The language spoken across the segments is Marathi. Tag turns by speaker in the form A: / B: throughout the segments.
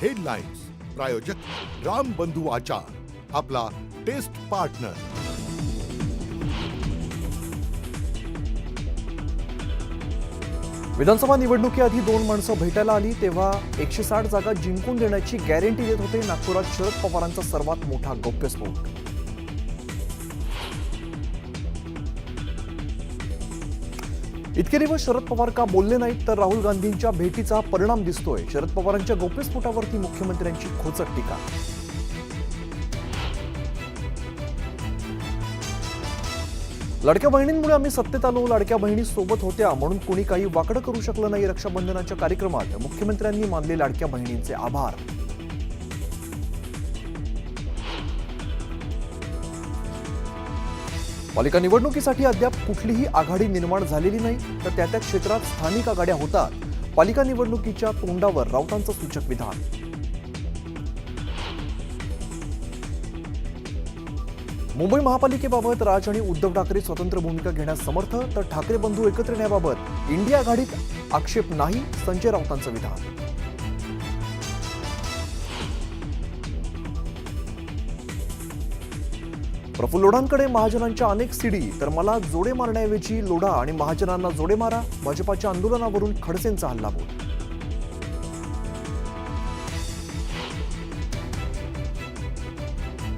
A: हेडलाईन्स प्रायोजक राम बंधू आचार, आपला टेस्ट पार्टनर।
B: विधानसभा निवडणुकीआधी दोन माणसं भेटायला आली तेव्हा 160 जागा जिंकून देण्याची गॅरंटी देत होते नागपुरात शरद पवारांचा सर्वात मोठा गौप्यस्फोट। इतके दिवस शरद पवार का बोलले नाहीत तर राहुल गांधींच्या भेटीचा परिणाम दिसतोय। शरद पवारांच्या गौप्यस्फोटावरती मुख्यमंत्र्यांची खोचक टीका। लाडक्या बहिणींमुळे आम्ही सत्तेत आलो, लाडक्या बहिणी सोबत होत्या म्हणून कोणी काही वाकडं करू शकलं नाही। रक्षाबंधनाच्या कार्यक्रमात मुख्यमंत्र्यांनी मानले लाडक्या बहिणींचे आभार। पालिका निवडणुकीसाठी अद्याप कुठलीही आघाडी निर्माण झालेली नाही तर त्या क्षेत्रात स्थानिक आघाड्या होतात। पालिका निवडणुकीच्या तोंडावर राऊतांचं सूचक विधान। मुंबई महापालिकेबाबत राज आणि उद्धव ठाकरे स्वतंत्र भूमिका घेण्यास समर्थ तर ठाकरे बंधू एकत्र येण्याबाबत इंडिया आघाडीत आक्षेप नाही, संजय राऊतांचं विधान। प्रफुल्ल लोढांकडे महाजनांच्या अनेक सीडी तर मला जोडे मारण्याऐवजी लोढा आणि महाजनांना जोडे मारा, भाजपाच्या आंदोलनावरून खडसेंचा हल्लाबोल।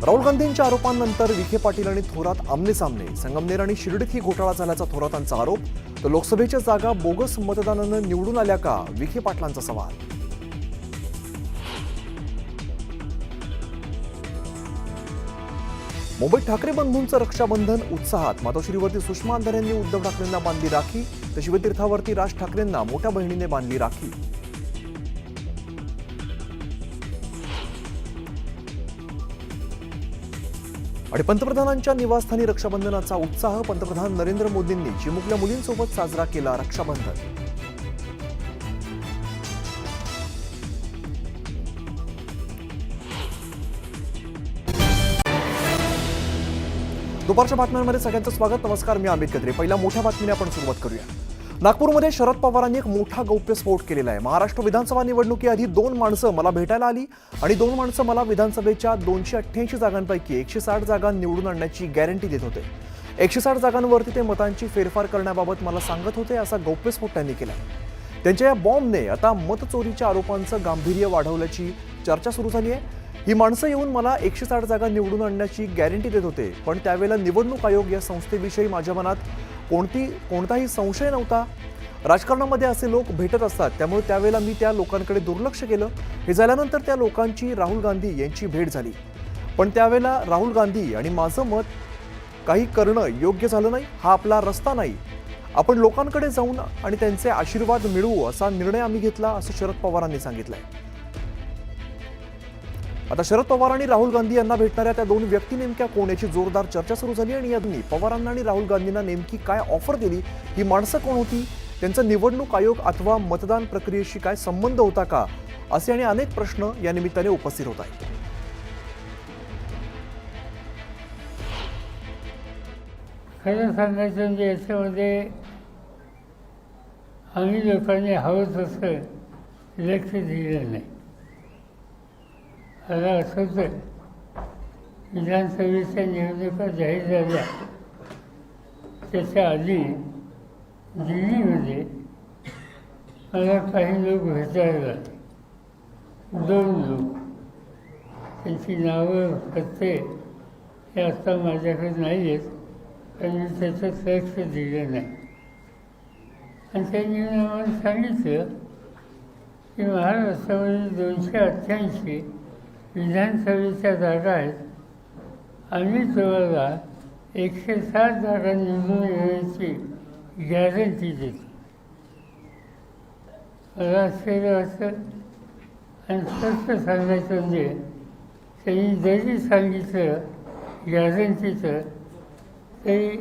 B: राहुल गांधींच्या आरोपांनंतर विखे पाटील आणि थोरात आमनेसामने। संगमनेर आणि शिर्डीत ही घोटाळा झाल्याचा थोरातांचा आरोप तर लोकसभेच्या जागा बोगस मतदानानं निवडून आल्या का, विखे पाटलांचा सवाल। मुंबईत ठाकरे बंधूंचं रक्षाबंधन उत्साहात। मातोश्रीवरती सुषमा अंधारे यांनी उद्धव ठाकरेंना बांधली राखी तर शिवतीर्थावरती राज ठाकरेंना मोठ्या बहिणीने बांधली राखी। आणि पंतप्रधानांच्या निवासस्थानी रक्षाबंधनाचा उत्साह। पंतप्रधान नरेंद्र मोदींनी चिमुकल्या मुलींसोबत साजरा केला रक्षाबंधन। दुपारच्या बातम्यांमध्ये सगळ्यांचं स्वागत। नमस्कार, मी अमित कत्रे। पहिल्या मोठ्या बातमीने आपण सुरुवात करूया। नागपूरमध्ये शरद पवारांनी एक मोठा गौप्यस्फोट केलेला आहे। महाराष्ट्र विधानसभा निवडणुकीआधी दोन माणसं मला भेटायला आली आणि दोन माणसं मला विधानसभेच्या 288 जागांपैकी 160 जागा निवडून आणण्याची गॅरंटी देत होते। 160 जागांवरती ते मतांची फेरफार करण्याबाबत मला सांगत होते, असा गौप्यस्फोट त्यांनी केला। त्यांच्या या बॉम्बने आता मतचोरीच्या आरोपांचं गांभीर्य वाढवल्याची चर्चा सुरू झाली आहे। ही माणसं येऊन मला 160 जागा निवडून आणण्याची गॅरंटी देत होते, पण त्यावेळेला निवडणूक आयोग या संस्थेविषयी माझ्या मनात कोणताही संशय नव्हता। राजकारणामध्ये असे लोक भेटत असतात, त्यामुळे त्यावेळेला मी त्या लोकांकडे दुर्लक्ष केलं। हे झाल्यानंतर त्या लोकांची राहुल गांधी यांची भेट झाली, पण त्यावेळेला राहुल गांधी आणि माझं मत काही करणं योग्य झालं नाही। हा आपला रस्ता नाही, आपण लोकांकडे जाऊन आणि त्यांचे आशीर्वाद मिळवू असा निर्णय आम्ही घेतला, असं शरद पवारांनी सांगितलंय। आता शरद पवार आणि राहुल गांधी यांना भेटणाऱ्या त्या दोन व्यक्ती नेमक्या कोण याची जोरदार चर्चा सुरू झाली आणि यांनी पवारांना आणि राहुल गांधींना नेमकी काय ऑफर दिली, ही माणसं कोण होती, त्यांचा निवडणूक आयोग अथवा मतदान प्रक्रियेशी काय संबंध होता का, असे आणि अनेक प्रश्न या निमित्ताने उपस्थित होत आहेत।
C: खरं सांगायचं म्हणजे याच्यामध्ये आम्ही लोकांनी हवं तसं लक्ष दिलं नाही। आता असं तर विधानसभेच्या निवडणुका जाहीर झाल्या त्याच्या आधी दिल्लीमध्ये मला काही लोक भेटायला आले, दोन लोक। त्यांची नावं पत्ते हे आता माझ्याकडे नाही आहेत, पण मी त्याच्यात लक्ष दिलं नाही। आणि त्यांनी आम्हाला सांगितलं की महाराष्ट्रामध्ये 288 विधानसभेच्या जागा आहेत, आम्ही तुम्हाला 160 जागा निवडून येण्याची गॅरंटी देतो। मला आश्चर्य वाटतं आणि स्पष्ट सांगायचं म्हणजे त्यांनी जरी सांगितलं गॅरंटीचं तरी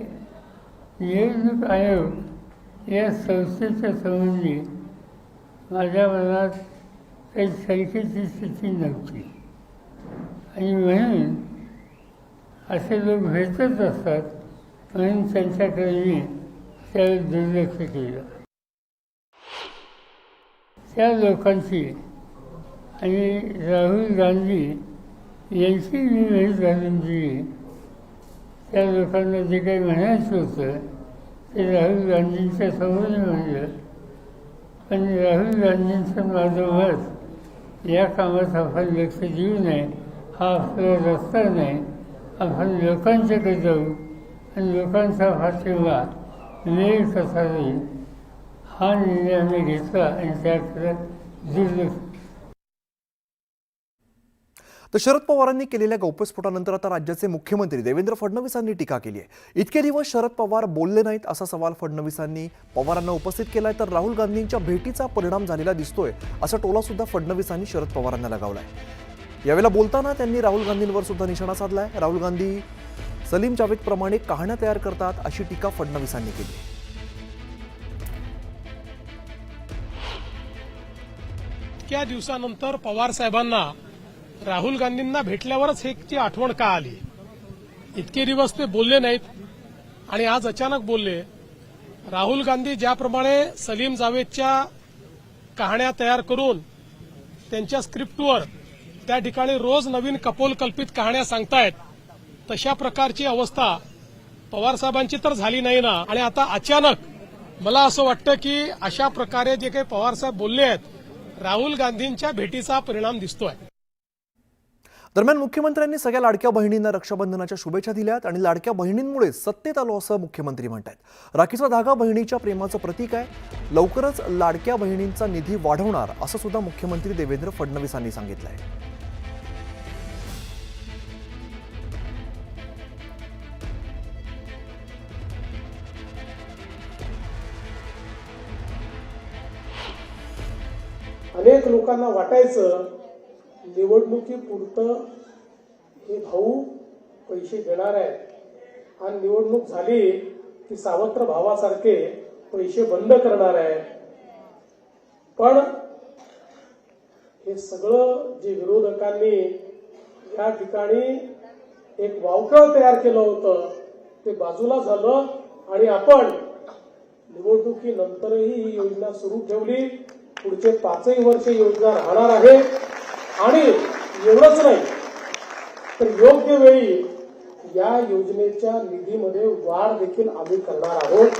C: निवडणूक आयोग या संस्थेच्या संबंधी माझ्या मनात काही शंकेची स्थिती नव्हती आणि म्हणून असे लोक भेटत असतात, म्हणून त्यांच्याकडे मी त्यावेळी दुर्लक्ष केलं। त्या लोकांची आणि राहुल गांधी यांची निवडणूक झाली, त्या लोकांना जे काही म्हणायचं होतं ते राहुल गांधींच्या समोर म्हणलं. पण राहुल गांधींचं माझं मत, या कामात आपण लक्ष देऊ नये, हा आपला रस्ता नाही. आपण लोकांच्याकडे जाऊ आणि लोकांचा पाठिंबा मिळेल कसा येईल हा निर्णय आम्ही घेतला आणि त्याकडे दुर्लक्ष.
B: तर शरद पवारांनी केलेल्या गौप्यस्फोटानंतर आता राज्याचे मुख्यमंत्री देवेंद्र फडणवीसांनी टीका केली आहे. इतके दिवस शरद पवार बोलले नाहीत असा सवाल फडणवीसांनी पवारांना उपस्थित केलाय. तर राहुल गांधींच्या भेटीचा परिणाम झालेला दिसतोय असा टोला सुद्धा फडणवीसांनी शरद पवारांना लगावलाय. यावेळेला बोलताना त्यांनी राहुल गांधींवर सुद्धा निशाणा साधलाय. राहुल गांधी सलीम जावेद प्रमाणे कहाण्या तयार करतात अशी टीका फडणवीसांनी केली.
D: इतक्या दिवसानंतर पवार साहेबांना राहुल गांधींना भेटल्यावरच ह्याची आठवण का आली? इतके दिवस ते बोलले नाहीत आणि आज अचानक बोलले. राहुल गांधी ज्याप्रमाणे सलीम जावेदच्या कहाण्या तयार करून त्यांच्या स्क्रिप्टवर त्या ठिकाणी रोज नवीन कपोलकल्पित कहाण्या सांगतायत, तशा प्रकारची अवस्था पवारसाहेबांची तर झाली नाही ना. आणि आता अचानक मला असं वाटतं की अशा प्रकारे जे काही पवारसाहेब बोलले आहेत, राहुल गांधींच्या भेटीचा परिणाम दिसतोय.
B: दरम्यान मुख्यमंत्र्यांनी सगळ्या लाडक्या बहिणींना रक्षाबंधनाच्या शुभेच्छा दिल्यात आणि लाडक्या बहिणींमुळे सत्तेत आलो असं मुख्यमंत्री म्हणतात. राखीचा धागा बहिणीच्या प्रेमाचं प्रतीक आहे. लवकरच लाडक्या बहिणींचा निधी वाढवणार असं सुद्धा मुख्यमंत्री देवेंद्र फडणवीसांनी सांगितलंय.
E: अनेक लोकांना वाटायचं निवडणुकीपुरतं हे भाऊ पैसे देणार आहेत आणि निवडणूक झाली की सावत्र भावासारखे पैसे बंद करणार आहे. पण हे सगळं जे विरोधकांनी या ठिकाणी एक वावटळ तयार केलं होतं ते बाजूला झालं आणि आपण निवडणुकीनंतरही ही योजना सुरू ठेवली. पुढचे 5ही वर्ष योजना राहणार आहे आणि एवढंच नाही तर योग्य वेळी या योजनेच्या निधीमध्ये वाढ देखील आम्ही करणार आहोत.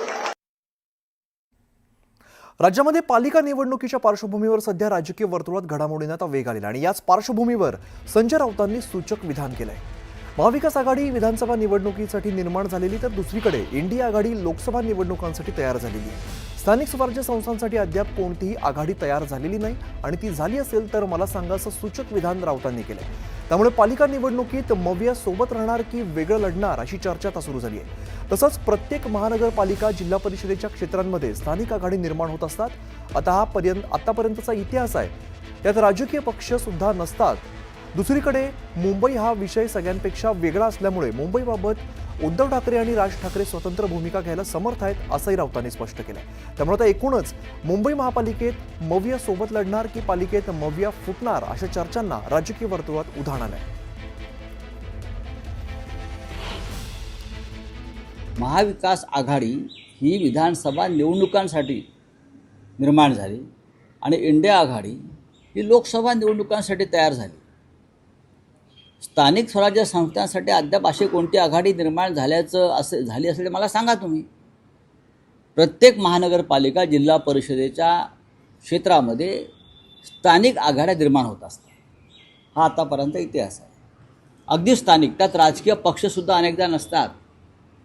B: राज्यामध्ये पालिका निवडणुकीच्या पार्श्वभूमीवर सध्या राजकीय वर्तुळात घडामोडींना आता वेग आलेला आणि याच पार्श्वभूमीवर संजय राऊतांनी सूचक विधान केलंय. महाविकास आघाडी विधानसभा निवडणुकीसाठी निर्माण झालेली तर दुसरीकडे इंडिया आघाडी लोकसभा निवडणुकांसाठी तयार झालेली आहे. स्थानिक स्वराज्य संस्थांसाठी अद्याप कोणतीही आघाडी तयार झालेली नाही आणि ती झाली असेल तर मला सांगा असं सूचक विधान राऊतांनी केलंय. त्यामुळे पालिका निवडणुकीत मविया सोबत राहणार की वेगळं लढणार अशी चर्चा आता सुरू झाली आहे. तसंच प्रत्येक महानगरपालिका जिल्हा परिषदेच्या क्षेत्रांमध्ये स्थानिक आघाडी निर्माण होत असतात. आता आतापर्यंतचा इतिहास आहे त्यात राजकीय पक्ष सुद्धा नसतात. दुसरीकडे मुंबई हा विषय सगळ्यांपेक्षा वेगळा असल्यामुळे मुंबईबाबत उद्धव ठाकरे आणि राज ठाकरे स्वतंत्र भूमिका घ्यायला समर्थ आहेत असंही राऊतांनी स्पष्ट केलंय. त्यामुळे आता एकूणच मुंबई महापालिकेत मविया सोबत लढणार की पालिकेत मविया फुटणार अशा चर्चांना राजकीय वर्तुळात उधाण आलंय.
F: महाविकास आघाडी ही विधानसभा निवडणुकांसाठी निर्माण झाली आणि इंडिया आघाडी ही लोकसभा निवडणुकांसाठी तयार झाली. स्थानिक स्वराज्य संस्थांसाठी अद्याप अशी कोणती आघाडी निर्माण झाली असेल मला सांगा तुम्ही. प्रत्येक महानगरपालिका जिल्हा परिषदेच्या क्षेत्रामध्ये स्थानिक आघाड्या निर्माण होत असतात. हा आतापर्यंत इतिहास आहे. अगदी स्थानिक त्यात राजकीय पक्षसुद्धा अनेकदा नसतात.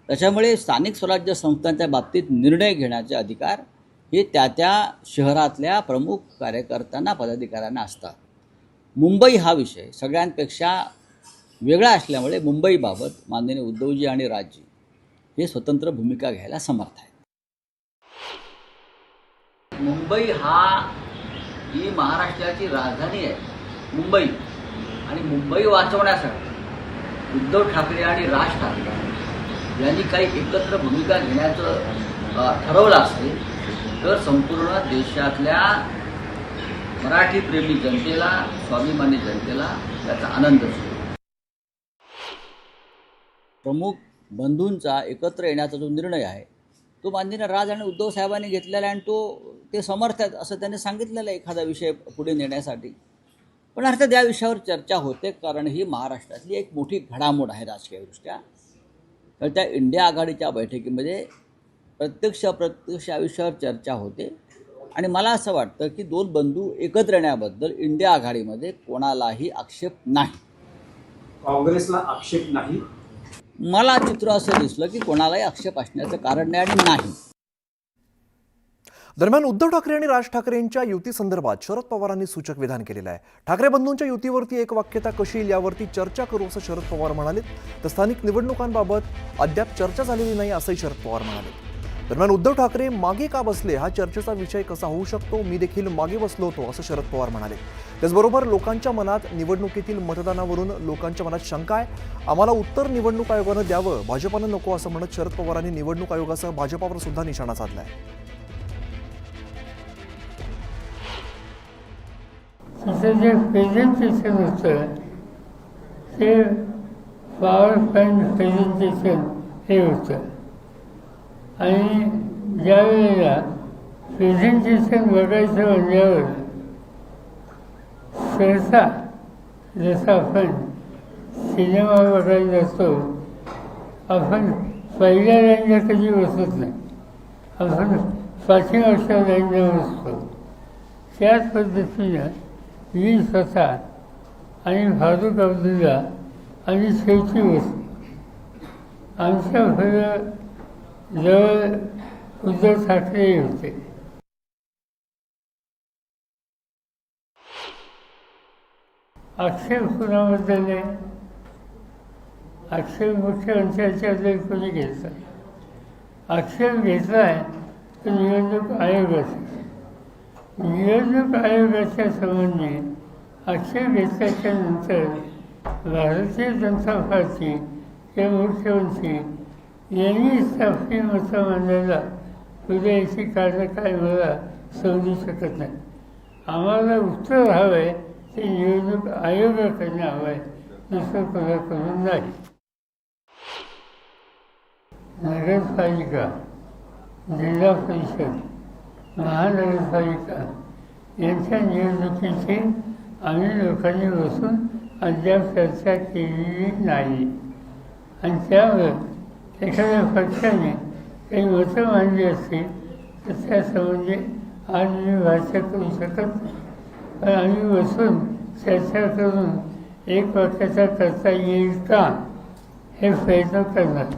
F: त्याच्यामुळे स्थानिक स्वराज्य संस्थांच्या बाबतीत निर्णय घेण्याचे अधिकार हे त्या शहरातल्या प्रमुख कार्यकर्त्यांना पदाधिकाऱ्यांना असतात. मुंबई हा विषय सगळ्यांपेक्षा वेगळा असल्यामुळे मुंबईबाबत माननीय उद्धवजी आणि राजजी हे स्वतंत्र भूमिका घ्यायला समर्थ आहेत. मुंबई ही महाराष्ट्राची राजधानी आहे. मुंबई आणि मुंबई वाचवण्यासाठी उद्धव ठाकरे आणि राज ठाकरे यांनी काही एकत्र भूमिका घेण्याचं ठरवलं असेल तर संपूर्ण देशातल्या मराठीप्रेमी जनतेला, स्वाभिमानी जनतेला त्याचा आनंद असतो. प्रमुख बंधूंचा एकत्र येण्याचा जो निर्णय आहे तो माननीय राज आणि उद्धव साहेबांनी घेतलेला आहे आणि ते समर्थ आहेत असं त्यांनी सांगितलेलं आहे एखादा विषय पुढे नेण्यासाठी. पण अर्थात या विषयावर चर्चा होते, कारण ही महाराष्ट्रातली एक मोठी घडामोड आहे राजकीयदृष्ट्या. तर त्या इंडिया आघाडीच्या बैठकीमध्ये प्रत्यक्ष अप्रत्यक्ष या विषयावर चर्चा होते. आणि मला असं वाटतं की दोन बंधू एकत्र येण्याबद्दल इंडिया आघाडीमध्ये कोणालाही आक्षेप नाही.
G: काँग्रेसला आक्षेप नाही.
F: मला चित्र असं दिसलं की कोणालाही आक्षेप असण्याचं कारण नाही आणि नाही.
B: दरम्यान उद्धव ठाकरे आणि राज ठाकरेंच्या युती संदर्भात शरद पवारांनी सूचक विधान केलेलं आहे. ठाकरे बंधूंच्या युतीवरती एक वाक्यता कशी येईल यावरती चर्चा करू असं शरद पवार म्हणाले. तर स्थानिक निवडणुकांबाबत अद्याप चर्चा झालेली नाही असंही शरद पवार म्हणाले. दरम्यान उद्धव ठाकरे मागे का बसले हा चर्चेचा विषय कसा होऊ शकतो, मी देखील मागे बसलो होतो असं शरद पवार म्हणाले. त्याचबरोबर लोकांच्या मनात निवडणुकीतील मतदानावरून लोकांच्या मनात शंका आहे, आम्हाला उत्तर निवडणूक आयोगानं द्यावं, भाजपानं नको असं म्हणत शरद पवारांनी निवडणूक आयोगासह भाजपावर सुद्धा निशाणा साधलाय.
C: तिचं जे प्रेझेंटेशन होतं ते पॉवर पॉईंट प्रेझेंटेशन हे होतं. आणि ज्या वेळेला प्रेझेंटेशन बघायचं म्हणल्यावर सहसा जसं आपण सिनेमा बघायला जातो, आपण पहिल्या लाईनला कधी बसत नाही, आपण पाठीमागच्या लाईनला बसतो. त्याच पद्धतीनं मी स्वतः आणि फारुख अब्दुल्ला आणि शेवटी बसतो. आमच्या पुढं जवळ उद्धव ठाकरे होते. आक्षेप कुणाबद्दल नाही, आक्षेप मुख्यमंत्र्यांच्याबद्दल कोणी घेतला. आक्षेप घेतला आहे तर निवडणूक आयोगाचा. निवडणूक आयोगाच्या संबंधी आक्षेप घेतल्याच्या नंतर भारतीय जनता पार्टी हे मुख्यमंत्री यांनी आपली मतं मांडायला पुढे याची कारणं काय मला समजू शकत नाही. आम्हाला उत्तर हवं आहे ते निवडणूक आयोगाकडनं हवं आहे, दुसरं कोणाकडून नाही. नगरपालिका, जिल्हा परिषद, महानगरपालिका यांच्या निवडणुकीची आम्ही लोकांनी बसून अद्याप चर्चा केलेली नाही. आणि त्यामुळे एखाद्या पक्षाने काही मतं मांडली असतील तर त्यासंबंधी आज मी भाष्य करू शकत नाही. पण आम्ही बसून चर्चा करून एक वाक्याचा करता येईल का हे प्रयत्न करणार.